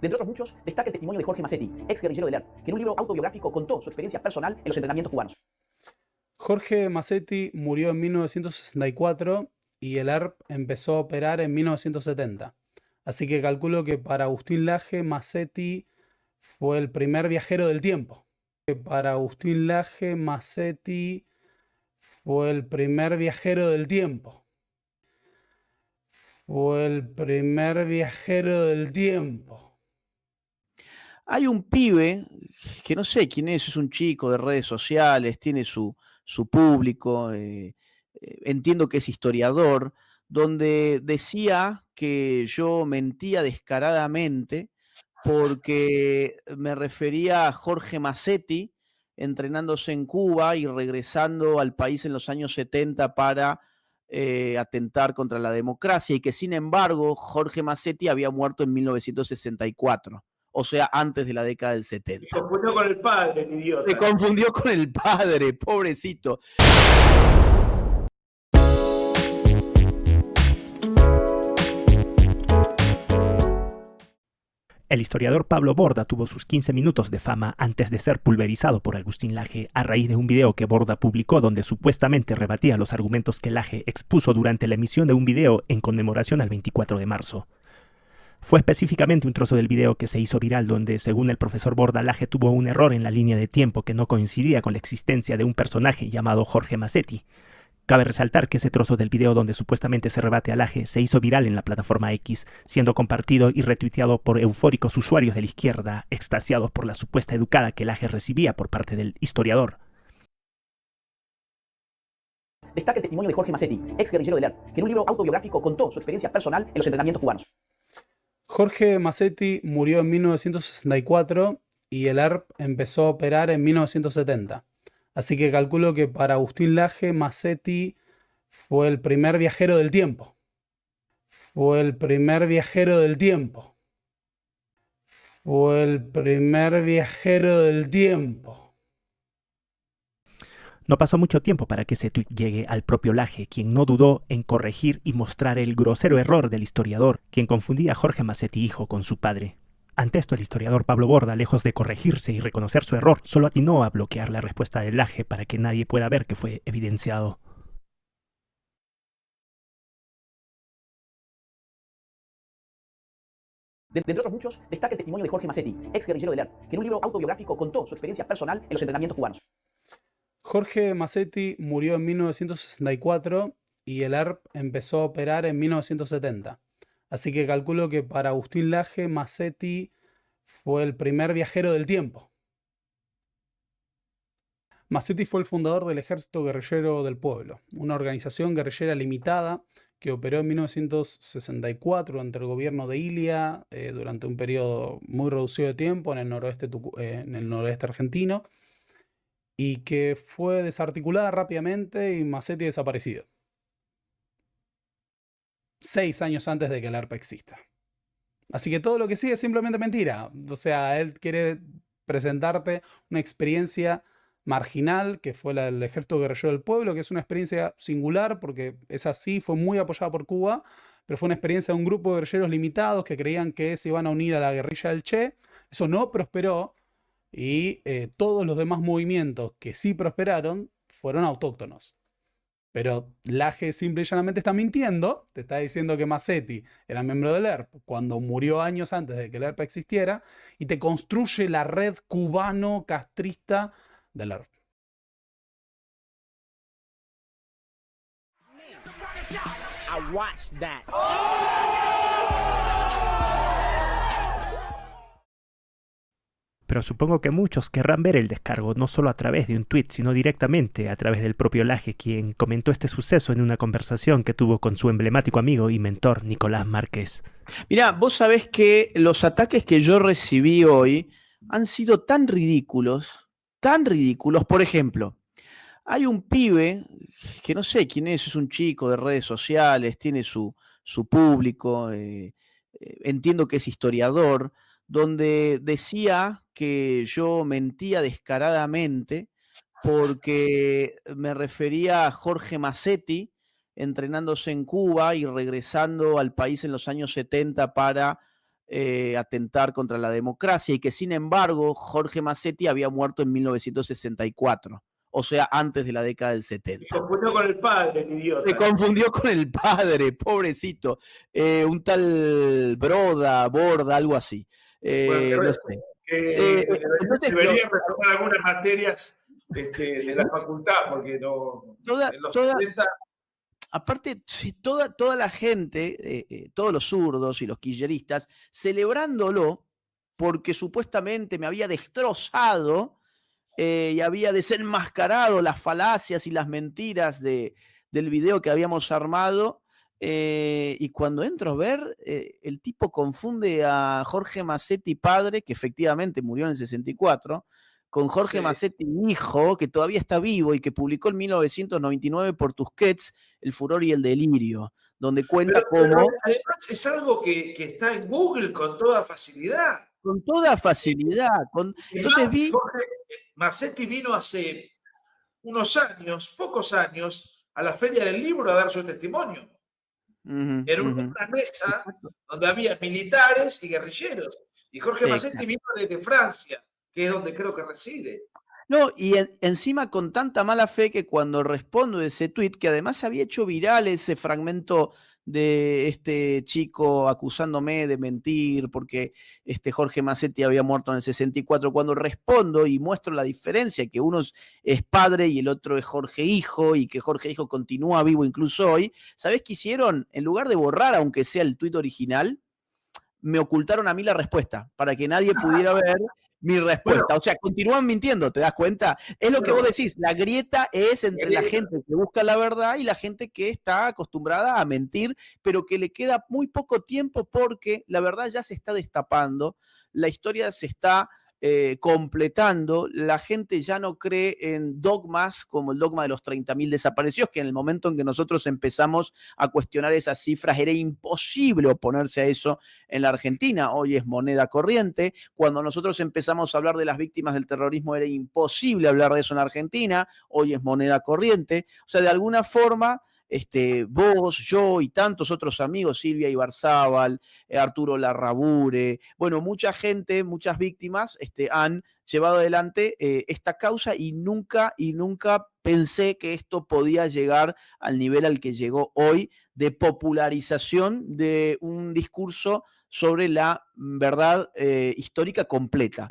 Entre otros muchos, destaca el testimonio de Jorge Massetti, ex guerrillero del ERP, que en un libro autobiográfico contó su experiencia personal en los entrenamientos cubanos. Jorge Massetti murió en 1964 y el ERP empezó a operar en 1970. Así que calculo que para Agustín Laje, Massetti fue el primer viajero del tiempo. Para Agustín Laje, Massetti fue el primer viajero del tiempo. Fue el primer viajero del tiempo. Hay un pibe, que no sé quién es un chico de redes sociales, tiene su público, entiendo que es historiador, donde decía que yo mentía descaradamente porque me refería a Jorge Massetti entrenándose en Cuba y regresando al país en los años 70 para atentar contra la democracia, y que sin embargo Jorge Massetti había muerto en 1964. O sea, antes de la década del 70. Se confundió con el padre, el idiota. Se confundió con el padre, pobrecito. El historiador Pablo Borda tuvo sus 15 minutos de fama antes de ser pulverizado por Agustín Laje a raíz de un video que Borda publicó donde supuestamente rebatía los argumentos que Laje expuso durante la emisión de un video en conmemoración al 24 de marzo. Fue específicamente un trozo del video que se hizo viral donde, según el profesor Borda, Laje tuvo un error en la línea de tiempo que no coincidía con la existencia de un personaje llamado Jorge Massetti. Cabe resaltar que ese trozo del video donde supuestamente se rebate a Laje se hizo viral en la plataforma X, siendo compartido y retuiteado por eufóricos usuarios de la izquierda, extasiados por la supuesta educada que Laje recibía por parte del historiador. Destaca el testimonio de Jorge Massetti, ex guerrillero del ERP, que en un libro autobiográfico contó su experiencia personal en los entrenamientos cubanos. Jorge Massetti murió en 1964 y el ERP empezó a operar en 1970. Así que calculo que para Agustín Laje, Massetti fue el primer viajero del tiempo. Fue el primer viajero del tiempo. Fue el primer viajero del tiempo. No pasó mucho tiempo para que ese tuit llegue al propio Laje, quien no dudó en corregir y mostrar el grosero error del historiador, quien confundía a Jorge Massetti hijo con su padre. Ante esto, el historiador Pablo Borda, lejos de corregirse y reconocer su error, solo atinó a bloquear la respuesta del Laje para que nadie pueda ver que fue evidenciado. Entre otros muchos, destaca el testimonio de Jorge Massetti, ex guerrillero del ERP, que en un libro autobiográfico contó su experiencia personal en los entrenamientos cubanos. Jorge Massetti murió en 1964 y el ERP empezó a operar en 1970. Así que calculo que para Agustín Laje, Massetti fue el primer viajero del tiempo. Massetti fue el fundador del Ejército Guerrillero del Pueblo, una organización guerrillera limitada que operó en 1964 ante el gobierno de Ilia durante un periodo muy reducido de tiempo en el noroeste argentino, y que fue desarticulada rápidamente y Massetti desaparecido. 6 años antes de que el ERP exista. Así que todo lo que sigue es simplemente mentira. O sea, él quiere presentarte una experiencia marginal, que fue la del Ejército Guerrillero del Pueblo, que es una experiencia singular, porque es así, fue muy apoyada por Cuba, pero fue una experiencia de un grupo de guerrilleros limitados que creían que se iban a unir a la guerrilla del Che. Eso no prosperó, y todos los demás movimientos que sí prosperaron fueron autóctonos. Pero Laje simple y llanamente está mintiendo, te está diciendo que Massetti era miembro del ERP cuando murió años antes de que el ERP existiera, y te construye la red cubano-castrista del ERP. Pero supongo que muchos querrán ver el descargo no solo a través de un tuit, sino directamente a través del propio Laje, quien comentó este suceso en una conversación que tuvo con su emblemático amigo y mentor Nicolás Márquez. Mirá, vos sabés que los ataques que yo recibí hoy han sido tan ridículos, por ejemplo. Hay un pibe, que no sé quién es un chico de redes sociales, tiene su público, entiendo que es historiador, donde decía que yo mentía descaradamente porque me refería a Jorge Massetti entrenándose en Cuba y regresando al país en los años 70 para atentar contra la democracia y que sin embargo Jorge Massetti había muerto en 1964, o sea, antes de la década del 70. Se confundió con el padre, el idiota. Se confundió con el padre, pobrecito. Un tal Borda, algo así. Bueno, no sé. Entonces, debería retomar algunas materias de la facultad, porque no. En los 70, aparte, toda la gente, todos los zurdos y los kirchneristas, celebrándolo porque supuestamente me había destrozado y había desenmascarado las falacias y las mentiras del video que habíamos armado. Y cuando entro a ver, el tipo confunde a Jorge Massetti padre, que efectivamente murió en el 64, con Jorge Massetti hijo, que todavía está vivo y que publicó en 1999 por Tusquets El furor y el delirio, donde cuenta cómo... Pero además es algo que está en Google con toda facilidad. Con toda facilidad. Entonces vi... Jorge Massetti vino hace unos años, pocos años, a la Feria del Libro a dar su testimonio. Era una mesa donde había militares y guerrilleros. Y Jorge Massetti vino desde Francia, que es donde creo que reside. No, y encima con tanta mala fe que cuando respondo ese tuit, que además había hecho viral ese fragmento de este chico acusándome de mentir porque Jorge Massetti había muerto en el 64, cuando respondo y muestro la diferencia, que uno es padre y el otro es Jorge hijo, y que Jorge hijo continúa vivo incluso hoy, ¿sabés qué hicieron? En lugar de borrar, aunque sea el tuit original, me ocultaron a mí la respuesta, para que nadie pudiera ver mi respuesta. Bueno, o sea, continúan mintiendo, ¿te das cuenta? Es lo que vos decís, la grieta es entre la gente que busca la verdad y la gente que está acostumbrada a mentir, pero que le queda muy poco tiempo porque la verdad ya se está destapando, la historia se está completando, la gente ya no cree en dogmas como el dogma de los 30.000 desaparecidos, que en el momento en que nosotros empezamos a cuestionar esas cifras era imposible oponerse a eso en la Argentina. Hoy es moneda corriente. Cuando nosotros empezamos a hablar de las víctimas del terrorismo era imposible hablar de eso en Argentina. Hoy es moneda corriente. O sea, de alguna forma... vos, yo y tantos otros amigos, Silvia Ibarzábal, Arturo Larrabure, bueno, mucha gente, muchas víctimas han llevado adelante esta causa y nunca pensé que esto podía llegar al nivel al que llegó hoy de popularización de un discurso sobre la verdad histórica completa.